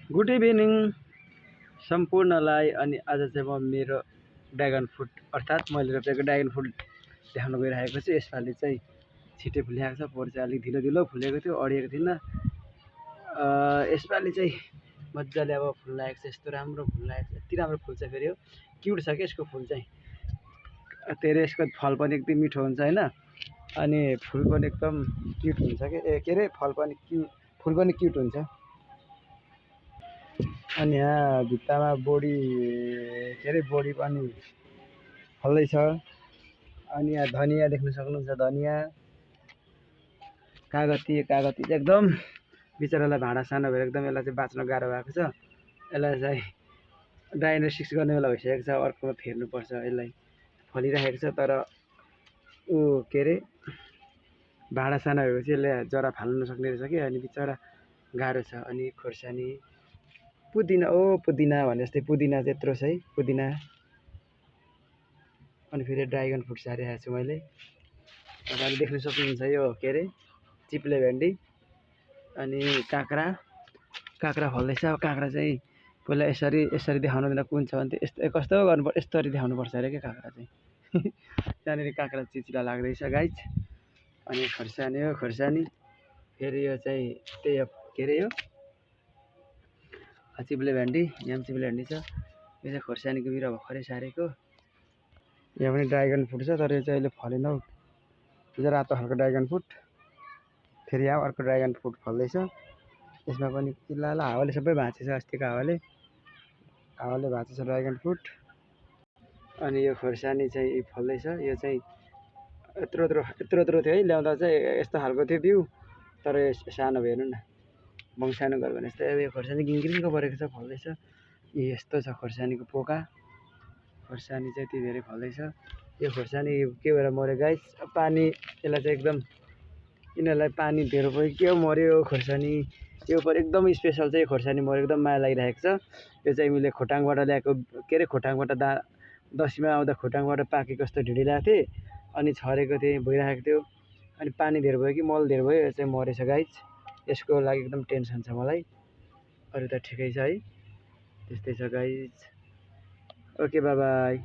Good evening सम्पूर्णलाई। अनि आज चाहिँ म मेरो ड्रागन फ्रुट अर्थात् मैले रोपेको ड्रागन फ्रुट देखाउन गइरहेको छु। यसपालि चाहिँ छिटै फुलिरहेको छ, पोहोर चाहिँ अलिक ढिलो ढिलो फुलेको थियो, अडिएको थिएन। यसपालि चाहिँ मजाले अब फुल लागेको छ, यस्तो राम्रो फुल लागेको छ, यति राम्रो फुल्छ। फेरि हो क्युट छ कि यसको फुल चाहिँ, धेरै यसको फल पनि एकदम मिठो हुन्छ होइन, अनि फुल पनि एकदम क्युट हुन्छ कि के अरे फल पनि फुल पनि क्युट हुन्छ। अनि यहाँ भित्तामा बोडी के अरे बोडी पनि फल्दैछ। अनि यहाँ धनियाँ देख्न सक्नुहुन्छ, धनियाँ कागती चाहिँ एकदम बिचरालाई भाँडा सानो भएर एकदम यसलाई चाहिँ बाँच्न गाह्रो भएको छ। यसलाई चाहिँ डायग्नोसिस गर्ने बेला भइसकेको छ, अर्कोमा फेर्नुपर्छ। यसलाई फलिरहेको छ तर ऊ के अरे भाँडा सानो भएपछि यसले जरा फाल्न नसक्ने रहेछ कि, अनि बिचरा गाह्रो छ। अनि खोर्सानी पुदिना पुदिना भने जस्तै पुदिना चाहिँ यत्रो छ है, पुदिना। अनि फेरि ड्रागन फ्रुट सारिरहेको छु मैले। तपाईँले देख्न सक्नुहुन्छ यो के अरे चिप्ले भेन्डी। अनि काँक्रा फल्दैछ। काँक्रा चाहिँ पहिला यसरी देखाउनु दिन कुन छ भने यस्तो कस्तो गर्नुपर्छ, यस्तरी देखाउनुपर्छ अरे क्या काँक्रा चाहिँ। त्यहाँनिर काँक्रा चिचिला लाग्दैछ गाइज। अनि खोर्सानी फेरि यो चाहिँ त्यही के अरे यो चिप्ले भेन्डी, यहाँ चिप्ले भेन्डी छ। यो चाहिँ खोर्सानीको बिरुवा भर्खरै सारेको। यहाँ पनि ड्रागन फ्रुट छ तर यो चाहिँ अहिले फलेन हौ, यो चाहिँ रातो खालको ड्रागन फ्रुट। फेरि यहाँ अर्को ड्रागन फ्रुट फल्दैछ, यसमा पनि चिल्लाला हावाले सबै भाँचेछ, अस्तिको हावाले भाँचेछ ड्रागन फ्रुट। अनि यो खोर्सानी चाहिँ फल्दैछ। यो चाहिँ यत्रो थियो है, ल्याउँदा चाहिँ यस्तो खालको थियो बिउ, तर यो सानो भयो हेर्नु न, बङ्सानो गऱ्यो भने यस्तै। यो खोर्सानी गिङ्गिरिङको परेको छ, फल्दैछ। यस्तो छ खोर्सानीको पोका। खोर्सानी चाहिँ यति धेरै फल्दैछ। यो खोर्सानी के भएर मऱ्यो गाइस, पानी यसलाई चाहिँ एकदम यिनीहरूलाई पानी धेरै भयो के मऱ्यो खोर्सानी। यो पर एकदम स्पेसल चाहिँ खोर्सानी मऱ्यो, एकदम माया लागिरहेको छ। यो चाहिँ मैले खोटाङबाट ल्याएको के अरे खोटाङबाट दसैँमा आउँदा खोटाङबाट पाकेको जस्तो ढिँडिरहेको थिएँ, अनि छरेको थिएँ, भइरहेको थियो। अनि पानी धेरै भयो कि मल धेरै भयो, यो चाहिँ मरेछ गाइज। यसको लागि एकदम टेन्सन छ मलाई। अरू त ठिकै छ है, त्यस्तै छ गाइज। Okay by by.